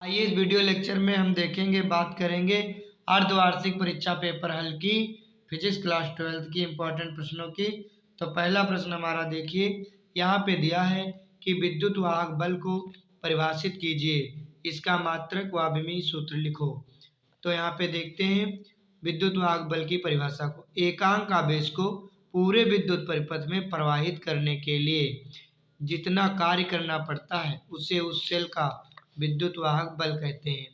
आइए इस video lecture में हम देखेंगे, बात करेंगे अर्धवार्षिक परीक्षा पेपर हल की फिजिक्स क्लास 12 की इंपॉर्टेंट प्रश्नों की। तो पहला प्रश्न हमारा देखिए, यहाँ पे दिया है कि विद्युत वाहक बल को परिभाषित कीजिए, इसका मात्रक व अभिमीय सूत्र लिखो। तो यहाँ पे देखते हैं विद्युत वाहक बल की परिभाषा को। एकांक आवेश को पूरे विद्युत परिपथ में प्रवाहित करने के लिए जितना कार्य करना पड़ता है उसे उस सेल का विद्युत वाहक बल कहते हैं।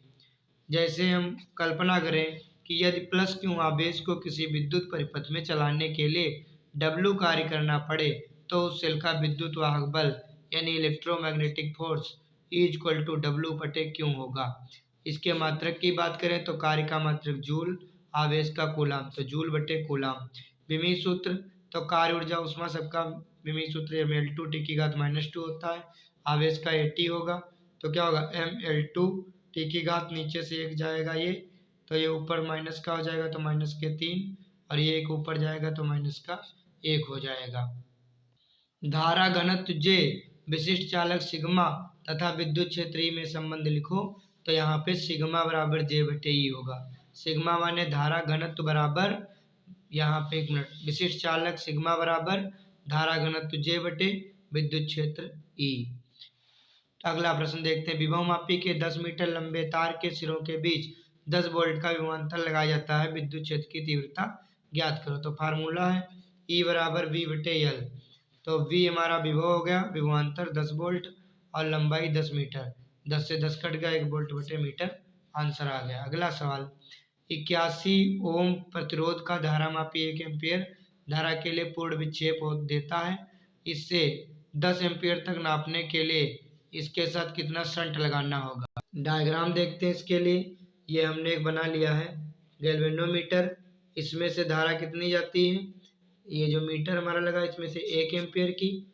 जैसे हम कल्पना करें कि यदि प्लस क्यू आवेश को किसी विद्युत परिपथ में चलाने के लिए W कार्य करना पड़े तो उस सेल का विद्युत वाहक बल यानी इलेक्ट्रोमैग्नेटिक फोर्स E=W/Q होगा। इसके मात्रक की बात करें तो कार्य का मात्रक जूल, आवेश का कूलाम, तो जूल बटे कूलाम। विमीय सूत्र, तो कार्य ऊर्जा उष्मा सबका विमीय सूत्र mL2T⁻² होता है। आवेश का AT होगा, तो क्या होगा mL2T⁻, नीचे से एक जाएगा ये, तो ये ऊपर माइनस का हो जाएगा तो -3, और ये एक ऊपर जाएगा तो -1 हो जाएगा। धारा घनत्व J, विशिष्ट चालक सिग्मा तथा विद्युत क्षेत्र E में संबंध लिखो। तो यहाँ पे सिग्मा बराबर J/E होगा। सिग्मा माने धारा घनत्व बराबर, यहाँ पे एक मिनट, विशिष्ट चालक सिग्मा बराबर धारा घनत्व J बटे विद्युत क्षेत्र E। तो अगला प्रश्न देखते हैं, विभवमापी के 10 मीटर लंबे तार के सिरों के बीच 10 वोल्ट का विभवांतर लगाया जाता है, विद्युत क्षेत्र की तीव्रता ज्ञात करो। तो फार्मूला है E बराबर V/L। तो V हमारा विभव हो गया, विभवांतर 10 वोल्ट और लंबाई 10 मीटर, 10 से 10 कट गया, 1 वोल्ट बटे मीटर, आंसर आ गया। अगला सवाल, 81 ओम प्रतिरोध का धारामापी 1 एम्पियर धारा के लिए पूर्ण विक्षेप देता है। इससे 10 एम्पियर तक नापने के लिए इसके साथ कितना शंट लगाना होगा। डायग्राम देखते हैं इसके लिए। ये हमने एक बना लिया है गैल्वेनोमीटर, इसमें से धारा कितनी जाती है, ये जो मीटर हमारा लगा इसमें से 1 एम्पियर की,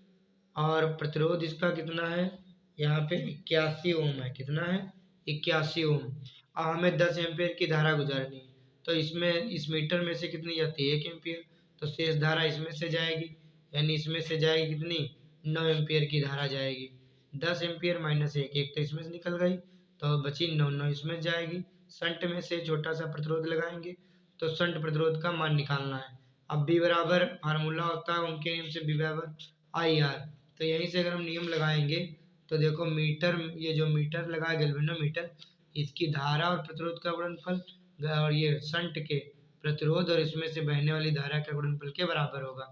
और प्रतिरोध इसका कितना है, यहाँ पे 81 ओम है। कितना है, 81 ओम। अब हमें 10 एम्पियर की धारा गुजारनी है, तो इसमें इस मीटर में से कितनी जाती है, 1 एम्पियर, तो शेष धारा इसमें से जाएगी, यानी इसमें से जाएगी कितनी, 9 एम्पियर की धारा जाएगी। 10 एम्पियर माइनस 1, 1 तो इसमें से निकल गई, तो बची 9 इसमें जाएगी। शंट में से छोटा सा प्रतिरोध लगाएंगे, तो शंट प्रतिरोध का मान निकालना है। अब B बराबर फार्मूला होता है उनके नियम से, B बराबर IR। तो यहीं से अगर हम नियम लगाएंगे तो देखो मीटर, ये जो मीटर लगा है गैल्वेनोमीटर, इसकी धारा और प्रतिरोध का गुणनफल, और ये शंट के प्रतिरोध और इसमें से बहने वाली धारा का गुणनफल के बराबर होगा।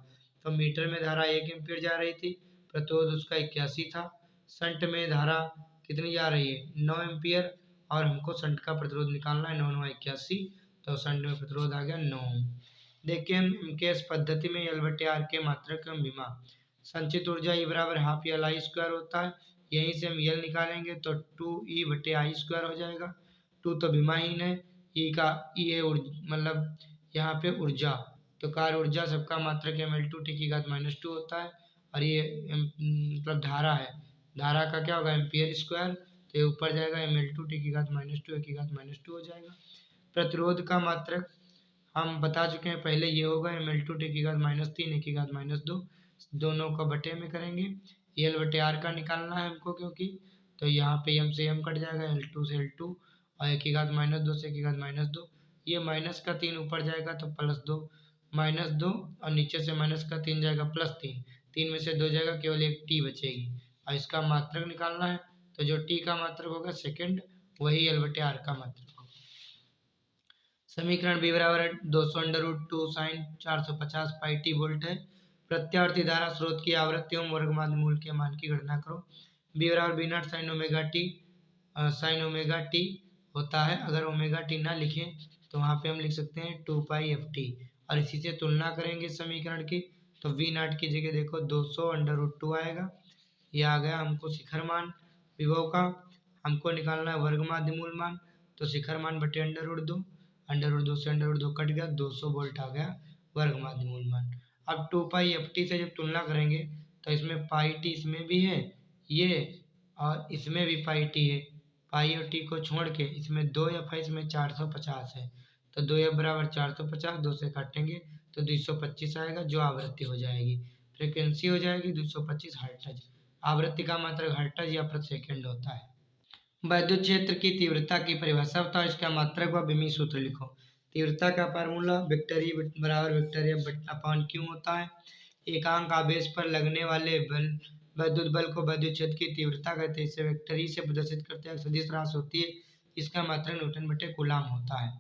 तो मीटर में धारा 1 एम्पियर जा रही थी, प्रतिरोध उसका 81 था, शंट में धारा कितनी जा रही है, 9 एम्पियर, और हमको शंट का प्रतिरोध निकालना है, 9 9 81, तो शंट में प्रतिरोध आ गया 9। देखिए हम MKS पद्धति में L/R के मात्रक एवं विमा, संचित ऊर्जा E बराबर हाफ L/I² होता है। यहीं से हम L निकालेंगे तो 2E/I² हो जाएगा। 2 तो विमाहीन है, E का E है मतलब यहाँ पे ऊर्जा, तो कार्य ऊर्जा सबका मात्रक mL2T⁻² होता है, और ये मतलब धारा है, धारा का क्या होगा, एम्पियर स्क्वायर, तो ये ऊपर जाएगा mL2T⁻², हो जाएगा। प्रतिरोध का मात्रक हम बता चुके हैं पहले, ये होगा mL2T⁻3, E⁻², दोनों को बटे में करेंगे। L/R का निकालना है हमको, क्योंकि तो यहाँ पे M से M कट जाएगा, L2 से L2, और 1⁻² से 1⁻², ये माइनस का 3 ऊपर जाएगा तो +2, -2, और नीचे से माइनस का 3 जाएगा +3, 3 में से 2 जाएगा, केवल एक T बचेगी, और इसका मात्रक निकालना है। तो जो T का मात्रक होगा सेकेंड, वही L/R का मात्रक होगा। समीकरण B बराबर 200√2 sin 450 πt वोल्ट है। प्रत्यावर्ती धारा स्रोत की आवृत्ति एवं वर्गमाध्य मूल के मान की गणना करो। B बराबर B0 sin ओमेगा टी होता है। अगर ओमेगा टी ना लिखें तो वहाँ पे हम लिख सकते हैं 2π/ft, और इसी से तुलना करेंगे समीकरण की, तो V0 की जगह देखो 200√2 आएगा, ये आ गया हमको शिखर मान विभव का। हमको निकालना है वर्गमाध्य मूल मान, तो शिखर मान बटे √2, √2 से √2 कट गया, 200 वोल्ट आ गया वर्गमाध्य मूल मान। अब 2π/ft से जब तुलना करेंगे तो इसमें πt इसमें भी है, ये और इसमें भी πt है, पाई और टी को छोड़ के इसमें 2f है, इसमें 450 है, तो 2f बराबर 450, 2 से काटेंगे तो 225 आएगा, जो आवृत्ति हो जाएगी। फ्रिक्वेंसी हो जाएगी 225 हर्ट्ज। आवृत्ति का मात्रक हर्ट्ज या प्रति सेकंड होता है। वैद्युत क्षेत्र की तीव्रता की परिभाषा बताओ, इसका मात्रक व विमीय सूत्र लिखो। तीव्रता का फार्मूला वेक्टर ई बराबर वेक्टर एफ अपॉन क्यू होता है। एकांक आवेश पर लगने वाले बल वैद्युत बल को वैद्युत क्षेत्र की तीव्रता कहते हैं। इसे वेक्टर ई से प्रदर्शित करते हैं। सदिश राशि होती है, इसका मात्रक न्यूटन बटे कूलाम होता है।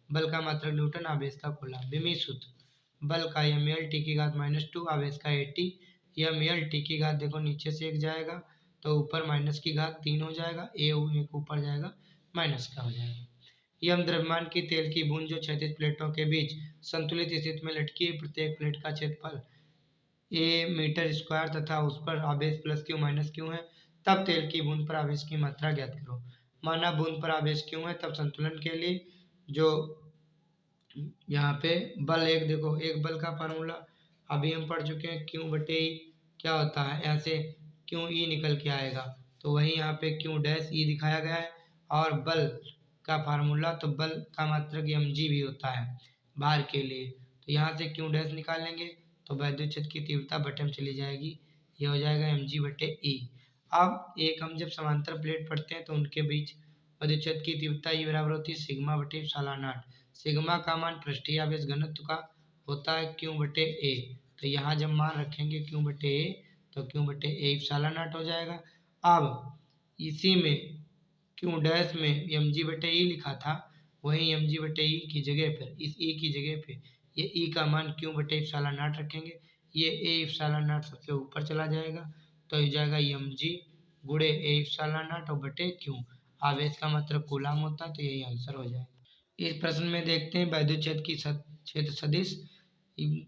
बल का मात्रक न्यूटन, आवेश का कूलाम। विमीय सूत्र बल का एम एल टी की घात -2, आवेश का एटी। एम एल टी की घात देखो नीचे से एक जाएगा तो ऊपर माइनस की घात 3 हो जाएगा, एक ऊपर जाएगा माइनस का हो जाएगा। यम द्रव्यमान की तेल की बूंद जो क्षैतिज प्लेटों के बीच संतुलित स्थिति में लटकी है, प्रत्येक प्लेट का क्षेत्रफल ए मीटर स्क्वायर तथा उस पर आवेश प्लस क्यू माइनस क्यू है, तब तेल की बूंद पर आवेश की मात्रा ज्ञात करो। माना बूंद पर आवेश क्यू है, तब संतुलन के लिए जो यहाँ पे बल एक देखो, एक बल का फार्मूला अभी हम पढ़ चुके हैं, क्यू बटे ई क्या होता है, यहाँ से क्यू ई निकल के आएगा तो वही यहाँ पे क्यू डैश ई दिखाया गया है। और बल का फार्मूला तो बल का मात्रक एम जी भी होता है भार के लिए, तो यहाँ से क्यू डैश निकालेंगे तो वैद्युत क्षेत्र की तीव्रता बटे में चली जाएगी, ये हो जाएगा एम जी बटे ई। अब एक हम जब समांतर प्लेट पढ़ते हैं तो उनके बीच वैद्युत क्षेत्र की तीव्रता ई बराबर होती है सिग्मा बटे एप्सिलॉन नॉट। सिग्मा का मान पृष्ठीय आवेश घनत्व का होता है क्यू बटे ए, तो यहाँ जब मान रखेंगे क्यू बटे ए तो क्यू बटे ए एप्सिलॉन नॉट हो जाएगा। अब इसी में क्यू डैश में एम जी बटे ई लिखा था, वहीं एम जी बटे ई की जगह पर इस ई की जगह पे ये ई का मान क्यू बटे एप्सिलॉन नॉट रखेंगे, ये ए एप्सिलॉन नॉट सबसे ऊपर चला जाएगा तो हो जाएगा एम जी गुणे ए एप्सिलॉन नॉट और बटे क्यू। आवेश का मतलब कूलाम होता है, तो यही आंसर हो जाएगा। इस प्रश्न में देखते हैं वैद्युत क्षेत्र की क्षेत्र सदिश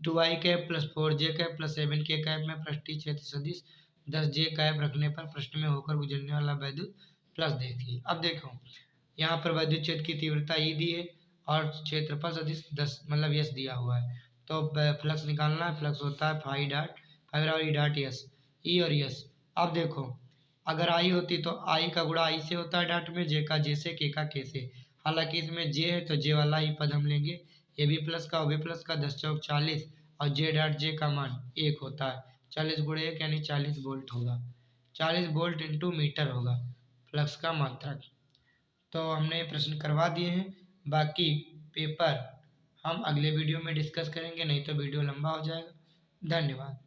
2i cap plus 4j cap plus 7k cap में पृष्ठीय क्षेत्र सदिश 10j कैप रखने पर पृष्ठ में होकर गुजरने वाला वैद्युत फ्लक्स देखिए। अब देखो यहाँ पर वैद्युत क्षेत्र की तीव्रता ई दी है और क्षेत्रफल सदिश 10 मतलब यस दिया हुआ है, तो फ्लक्स निकालना है। फ्लक्स होता है फाई डॉट फाई और ई डॉट यस, ई और यस। अब देखो अगर आई होती तो आई का गुणा आई से होता है डॉट में, जे का जे से, के का के से। हालांकि इसमें जे है तो जे वाला ही पद हम लेंगे, ये भी प्लस का वो भी प्लस का, 10 चौक 40 और जे डॉट जे का मान 1 होता है। 40 गुणे 1 यानी 40 वोल्ट होगा, 40 वोल्ट इंटू मीटर होगा फ्लक्स का मात्रक। तो हमने प्रश्न करवा दिए हैं, बाकी पेपर हम अगले वीडियो में डिस्कस करेंगे, नहीं तो वीडियो लंबा हो जाएगा। धन्यवाद।